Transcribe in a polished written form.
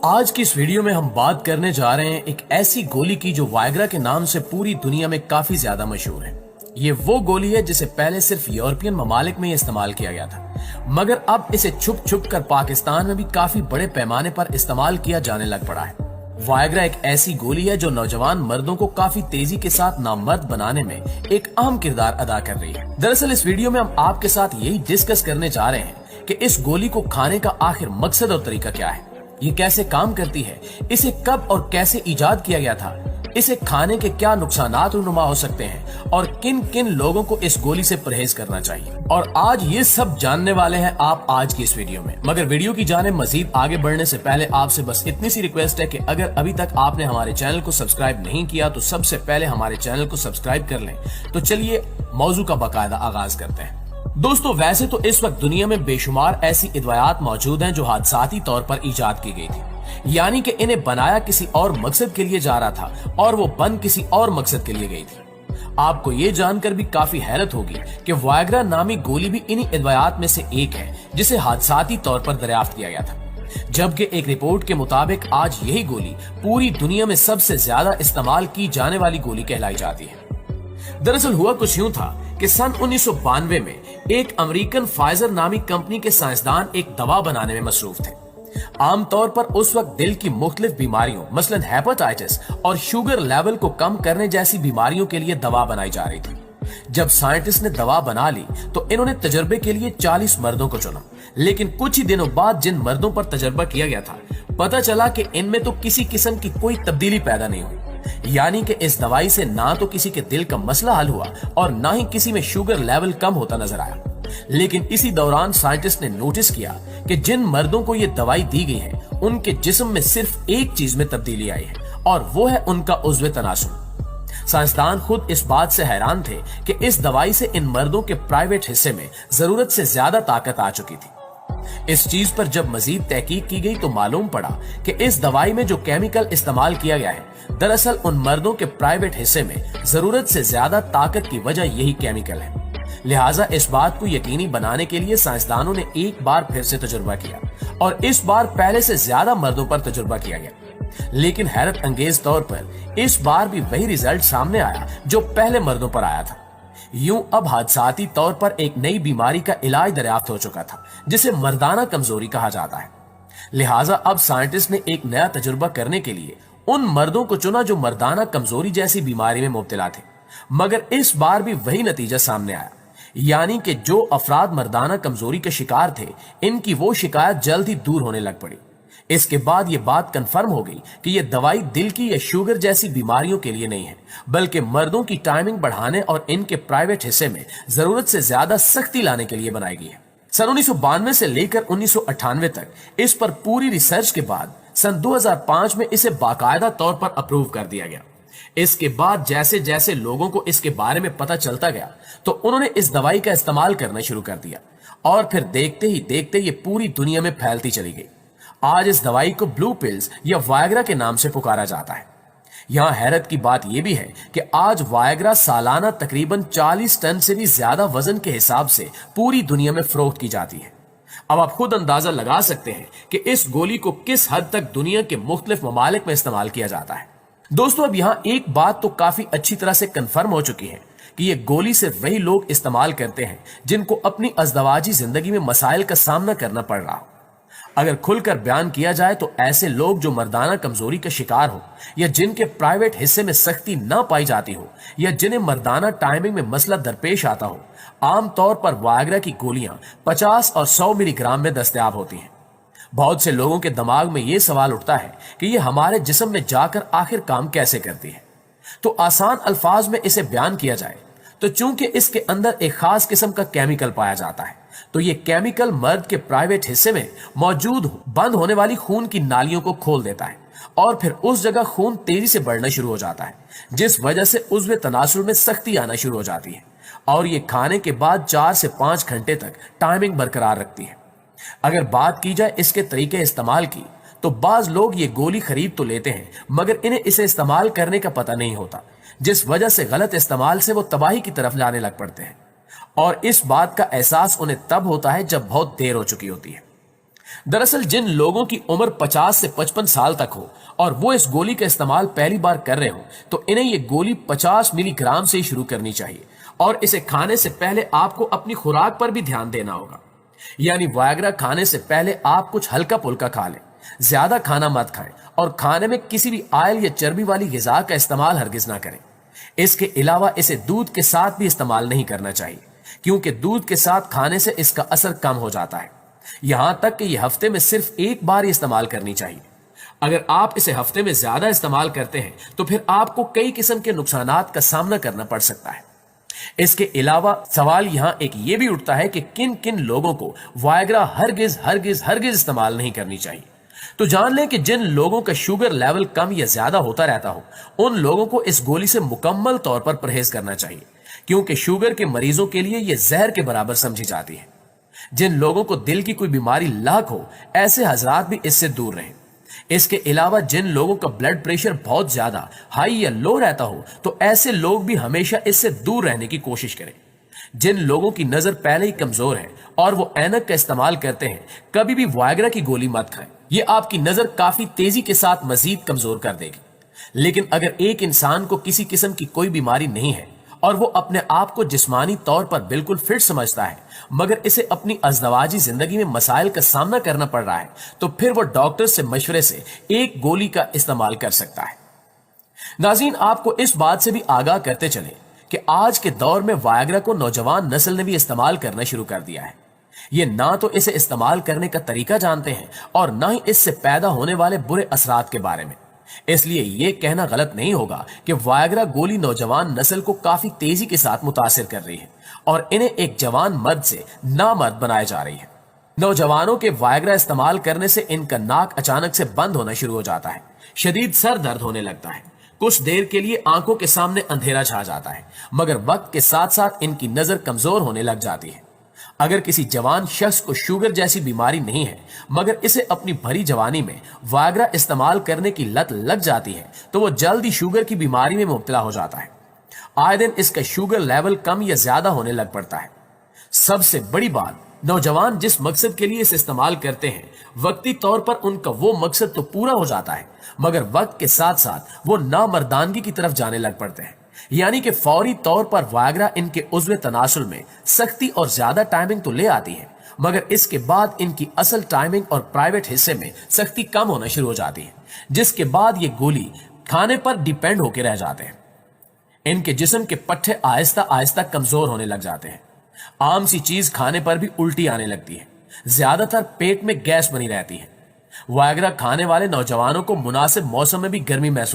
आज की इस वीडियो में हम बात करने जा रहे हैं एक ऐसी गोली की जो वायग्रा के नाम से पूरी दुनिया में काफी ज्यादा मशहूर है। ये वो गोली है जिसे पहले सिर्फ यूरोपियन ममालिक में इस्तेमाल किया गया था, मगर अब इसे छुप छुप कर पाकिस्तान में भी काफी बड़े पैमाने पर इस्तेमाल किया जाने लग पड़ा है। वायग्रा एक ऐसी गोली है जो नौजवान मर्दों को काफी तेजी के साथ नामर्द बनाने में एक अहम किरदार अदा कर रही है। दरअसल इस वीडियो में हम आपके साथ यही डिस्कस करने जा रहे हैं कि इस गोली को खाने का आखिर मकसद और तरीका क्या है, ये कैसे काम करती है, इसे कब और कैसे इजाद किया गया था, इसे खाने के क्या नुकसानात रुनुमा हो सकते हैं और किन किन लोगों को इस गोली से परहेज करना चाहिए। और आज ये सब जानने वाले हैं आप आज की इस वीडियो में। मगर वीडियो की जाने मजीद आगे बढ़ने से पहले आपसे बस इतनी सी रिक्वेस्ट है कि अगर अभी तक आपने हमारे चैनल को सब्सक्राइब नहीं किया तो सबसे पहले हमारे चैनल को सब्सक्राइब कर लें। तो चलिए मौजू का बाकायदा आगाज करते हैं। दोस्तों, वैसे तो इस वक्त दुनिया में बेशुमार ऐसी इदवायात मौजूद हैं जो हादसाती तौर पर इजाद की गई थी, यानी कि इन्हें बनाया किसी और मकसद के लिए जा रहा था और वो बन किसी और मकसद के लिए गई थी। आपको ये जानकर भी काफी हैरत होगी कि वायग्रा नामी गोली भी इन्हीं इदवायात में से एक है जिसे हादसाती तौर पर दरियाफ्त किया गया था, जबकि एक रिपोर्ट के मुताबिक आज यही गोली पूरी दुनिया में सबसे ज्यादा इस्तेमाल की जाने वाली गोली कहलाई जाती है। दरअसल हुआ कुछ यूं था कि सन 1992 में एक अमेरिकन फाइजर नामी कंपनी के साइंसदान एक दवा बनाने में मसरूफ थे। आमतौर पर उस वक्त दिल की मुख्तलिफ बीमारियों मसलन हेपेटाइटिस और शुगर लेवल को कम करने जैसी बीमारियों के लिए दवा बनाई जा रही थी। जब साइंटिस्ट ने दवा बना ली तो इन्होंने तजर्बे के लिए 40 मर्दों को चुना, लेकिन कुछ ही दिनों बाद जिन मर्दों पर तजर्बा किया गया था पता चला कि इनमें तो किसी किस्म की कोई तब्दीली पैदा नहीं हुई, यानी कि इस दवाई से ना तो किसी के दिल का मसला हल हुआ और ना ही किसी में शुगर लेवल कम होता नजर आया। लेकिन इसी दौरान साइंटिस्ट ने नोटिस किया कि जिन मर्दों को ये दवाई दी गई है उनके जिस्म में सिर्फ एक चीज में तब्दीली आई है और वो है उनका उज़्व तनासुल। साइंसदान खुद इस बात से हैरान थे कि इस दवाई से इन मर्दों के प्राइवेट हिस्से में जरूरत से ज्यादा ताकत आ चुकी थी। इस चीज पर जब मजीद तहकीक की गई तो मालूम पड़ा कि इस दवाई में जो केमिकल इस्तेमाल किया गया है दरअसल उन मर्दों के प्राइवेट हिस्से में जरूरत से ज्यादा ताकत की वजह यही केमिकल है। लिहाजा इस बात को यकीनी बनाने के लिए साइंसदानों ने एक बार फिर से तजुर्बा किया और इस बार पहले से ज्यादा मर्दों पर तजुर्बा किया गया। लेकिन हैरत अंगेज तौर पर इस बार भी वही रिजल्ट सामने आया जो पहले मर्दों पर आया था। यूं अब हादसाती तौर पर एक नई बीमारी का इलाज दरियाफ्त हो चुका था जिसे मर्दाना कमजोरी कहा जाता है। लिहाजा अब साइंटिस्ट ने एक नया तजुर्बा करने के लिए उन मर्दों को चुना जो मर्दाना कमजोरी जैसी बीमारी में मुब्तला थे, मगर इस बार भी वही नतीजा सामने आया, यानी कि जो अफराद मर्दाना कमजोरी के शिकार थे इनकी वो शिकायत जल्द ही दूर होने लग पड़ी। इसके बाद ये बात कंफर्म हो गई कि ये दवाई दिल की या शुगर जैसी बीमारियों के लिए नहीं है, बल्कि मर्दों की टाइमिंग बढ़ाने और इनके प्राइवेट हिस्से में जरूरत से ज्यादा सख्ती लाने के लिए बनाई गई है। सन 1992 से लेकर 1998 तक इस पर पूरी रिसर्च के बाद सन 2005 में इसे बाकायदा तौर पर अप्रूव कर दिया गया। इसके बाद जैसे जैसे लोगों को इसके बारे में पता चलता गया तो उन्होंने इस दवाई का इस्तेमाल करना शुरू कर दिया और फिर देखते ही देखते ये पूरी दुनिया में फैलती चली गई। आज इस दवाई को ब्लू पिल्स या वायग्रा के नाम से पुकारा जाता है। यहाँ हैरत की बात यह भी है कि आज वायग्रा सालाना तकरीबन 40 टन से भी ज्यादा वजन के हिसाब से पूरी दुनिया में फरोख्त की जाती है। अब आप खुद अंदाजा लगा सकते हैं कि इस गोली को किस हद तक दुनिया के मुख्तलिफ ममालिक में इस्तेमाल किया जाता है। दोस्तों, अब यहाँ एक बात तो काफी अच्छी तरह से कंफर्म हो चुकी है कि ये गोली सिर्फ वही लोग इस्तेमाल करते हैं जिनको अपनी अज़दवाजी जिंदगी में मसाइल का सामना करना पड़ रहा हो। अगर खुलकर बयान किया जाए तो ऐसे लोग जो मर्दाना कमजोरी का शिकार हो या जिनके प्राइवेट हिस्से में सख्ती ना पाई जाती हो या जिन्हें मर्दाना टाइमिंग में मसला दरपेश आता हो, आमतौर पर वायग्रा की गोलियां 50 और 100 मिलीग्राम में दस्तयाब होती हैं। बहुत से लोगों के दिमाग में यह सवाल उठता है कि यह हमारे जिस्म में जाकर आखिर काम कैसे करती है। तो आसान अल्फाज में इसे बयान किया जाए तो चूंकि इसके अंदर एक खास किस्म का केमिकल पाया जाता है तो ये केमिकल मर्द के प्राइवेट हिस्से में मौजूद बंद होने वाली खून की नालियों को खोल देता है और फिर उस जगह खून तेजी से बढ़ना शुरू हो जाता है, जिस वजह से उज़्व तनासुल में सख्ती आना शुरू हो जाती है और ये खाने के बाद 4 से 5 घंटे तक टाइमिंग बरकरार रखती है। अगर बात की जाए इसके तरीके इस्तेमाल की तो बाज लोग ये गोली खरीद तो लेते हैं मगर इन्हें इसे इस्तेमाल करने का पता नहीं होता, जिस वजह से गलत इस्तेमाल से वो तबाही की तरफ जाने लग पड़ते हैं और इस बात का एहसास उन्हें तब होता है जब बहुत देर हो चुकी होती है। दरअसल जिन लोगों की उम्र 50 से 55 साल तक हो और वो इस गोली का इस्तेमाल पहली बार कर रहे हो, तो इन्हें ये गोली 50 मिलीग्राम से ही शुरू करनी चाहिए और इसे खाने से पहले आपको अपनी खुराक पर भी ध्यान देना होगा। यानी वायग्रा खाने से पहले आप कुछ हल्का पुल्का खा लें, ज्यादा खाना मत खाएं और खाने में किसी भी ऑयल या चर्बी वाली ग़िज़ा का इस्तेमाल हरगिज ना करें। इसके अलावा इसे दूध के साथ भी इस्तेमाल नहीं करना चाहिए, क्योंकि दूध के साथ खाने से इसका असर कम हो जाता है। यहां तक कि यह हफ्ते में सिर्फ एक बार ही इस्तेमाल करनी चाहिए। अगर आप इसे हफ्ते में ज्यादा इस्तेमाल करते हैं तो फिर आपको कई किस्म के नुकसानात का सामना करना पड़ सकता है। इसके अलावा सवाल यहां एक ये भी उठता है कि किन किन लोगों को वायग्रा हरगिज हरगिज हरगिज इस्तेमाल नहीं करनी चाहिए। तो जान लें कि जिन लोगों का शुगर लेवल कम या ज्यादा होता रहता हो, उन लोगों को इस गोली से मुकम्मल तौर पर परहेज करना चाहिए, क्योंकि शुगर के मरीजों के लिए यह जहर के बराबर समझी जाती है। जिन लोगों को दिल की कोई बीमारी लाक हो, ऐसे हजरात भी इससे दूर रहें। इसके अलावा जिन लोगों का ब्लड प्रेशर बहुत ज्यादा हाई या लो रहता हो, तो ऐसे लोग भी हमेशा इससे दूर रहने की कोशिश करें। जिन लोगों की नजर पहले ही कमजोर है और वो ऐनक का इस्तेमाल करते हैं, कभी भी वायग्रा की गोली मत खाएं। ये आपकी नजर काफी तेजी के साथ मजीद कमजोर कर देगी। लेकिन अगर एक इंसान को किसी किस्म की कोई बीमारी नहीं है और वो अपने आप को जिस्मानी तौर पर बिल्कुल फिट समझता है, मगर इसे अपनी अज़दवाजी जिंदगी में मसाइल का सामना करना पड़ रहा है, तो फिर वो डॉक्टर से मशवरे से एक गोली का इस्तेमाल कर सकता है। नाज़रीन, आपको इस बात से भी आगाह करते चले कि आज के दौर में वायग्रा को नौजवान नस्ल ने भी इस्तेमाल करना शुरू कर दिया है। ये ना तो इसे इस्तेमाल करने का तरीका जानते हैं और ना ही इससे पैदा होने वाले बुरे असरात के बारे में। इसलिए यह कहना गलत नहीं होगा कि वायग्रा गोली नौजवान नस्ल को काफी तेजी के साथ मुतासिर कर रही है और इन्हें एक जवान मर्द से नामर्द बनाया जा रही है। नौजवानों के वायग्रा इस्तेमाल करने से इनका नाक अचानक से बंद होना शुरू हो जाता है, शदीद सर दर्द होने लगता है, कुछ देर के लिए आंखों के सामने अंधेरा छा जाता है, मगर वक्त के साथ साथ इनकी नजर कमजोर होने लग जाती है। अगर किसी जवान शख्स को शुगर जैसी बीमारी नहीं है, मगर इसे अपनी भरी जवानी में वायग्रा इस्तेमाल करने की लत लग जाती है, तो वो जल्द ही शुगर की बीमारी में मुब्तला हो जाता है। आए दिन इसका शुगर लेवल कम या ज्यादा होने लग पड़ता है। सबसे बड़ी बात, नौजवान जिस मकसद के लिए इसे इस्तेमाल करते हैं, वक्ती तौर पर उनका वो मकसद तो पूरा हो जाता है, मगर वक्त के साथ साथ वो नामर्दानगी की तरफ जाने लग पड़ते हैं। यानी कि फौरी तौर पर वायग्रा इनके उज़्व तनासुल में सख्ती और ज्यादा टाइमिंग तो ले आती है, मगर इसके बाद इनकी असल टाइमिंग और प्राइवेट हिस्से में सख्ती कम होना शुरू हो जाती है, जिसके बाद ये गोली खाने पर डिपेंड होकर रह जाते हैं। इनके जिस्म के पट्टे आहिस्ता आहिस्ता कमजोर होने लग जाते हैं। आम सी चीज खाने पर भी उल्टी आने लगती है, ज्यादातर पेट में गैस बनी रहती है। वायग्रा खाने वाले नौजवानों को मुनासिब मौसम में भी गर्मी महसूस